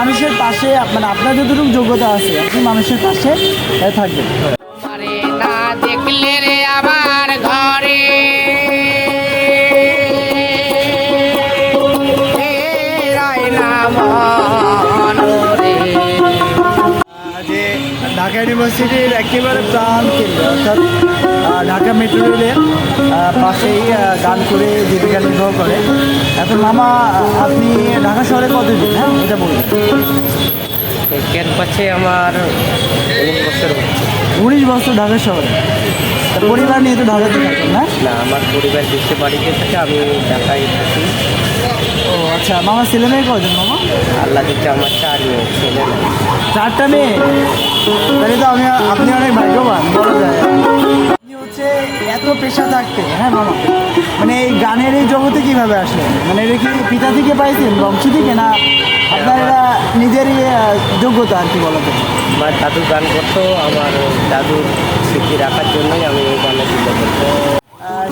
মানুষের পাশে মানে আপনার যতটুকু যোগ্যতা আছে আপনি মানুষের পাশে থাকবেন। না দেখলে রে আমার ঘরে যে ঢাকা ইউনিভার্সিটির একেবারে প্রাণ কেন্দ্র অর্থাৎ ঢাকা মেট্রো রেলের পাশেই গান করে জীবিকা নির্বাহ করে। এখন মামা আপনি ঢাকা শহরে কতদিন, হ্যাঁ এটা বলবেন? ক্যাম্পাসে আমার 19 বছর হচ্ছে। 19 বছর ঢাকা শহরে। তা পরিবার নিয়ে তো ঢাকাতে থাকেন না? না, আমার পরিবার দেশে বাড়িতে থাকে, আমি ঢাকায় থাকি। ও আচ্ছা, মামা ছেলে মেয়ে কজন মামা? আল্লাহ দিচ্ছে আমার 4 মেয়ে, ছেলে না। 4টা মেয়ে? তাহলে তো আপনি অনেক ভাগ্যবান বলা যায়। আপনি হচ্ছে এত পেশা থাকতে, হ্যাঁ মামা, মানে এই গানের এই জগতে কিভাবে আসলেন? মানে এটা কি পিতা থেকে পাইছেন, বংশ থেকে, না আপনার এটা নিজেরই যোগ্যতা আর কি বলতে? আমার দাদু গান করতো, আমার দাদুর স্মৃতি রাখার জন্যই আমি এই গানে চিন্তা করতো।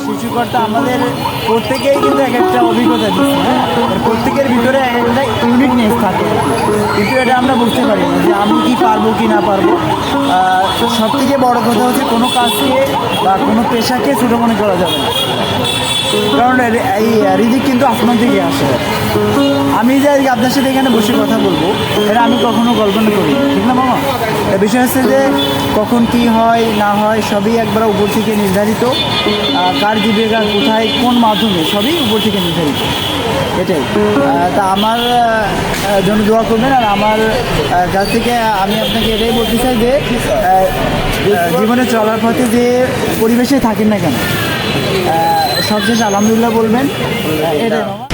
শিশুকর্তা আমাদের প্রত্যেকেই কিন্তু এক একটা অভিজ্ঞতা দিচ্ছে, হ্যাঁ, প্রত্যেকের ভিতরে এক একটা ইউনিকনেস থাকে, কিন্তু এটা আমরা বুঝতে পারি না যে আমি কি পারবো কি না পারবো। সব থেকে বড় কথা হচ্ছে কোনো কাজকে বা কোনো পেশাকে ছোটো মনে করা যাবে না, কারণ এই রিজিক কিন্তু আসমান থেকে আসে। আমি যে আজকে আপনার সাথে এখানে বসে কথা বলবো এটা আমি কখনো কল্পনা করি, ঠিক না মামা? বিষয় হচ্ছে যে কখন কি হয় না হয় সবই একবার উপর থেকে নির্ধারিত। কার জীবিকা কোথায় কোন মাধ্যমে সবই উপর থেকে নির্ধারিত, এটাই। তা আমার জন্য দোয়া করবেন। আর আমার কাছ থেকে আমি আপনাকে এটাই বলতে চাই যে জীবনে চলার পথে যে পরিবেশে থাকেন না কেন সবশেষ আলহামদুলিল্লাহ বলবেন, এটাই মামা।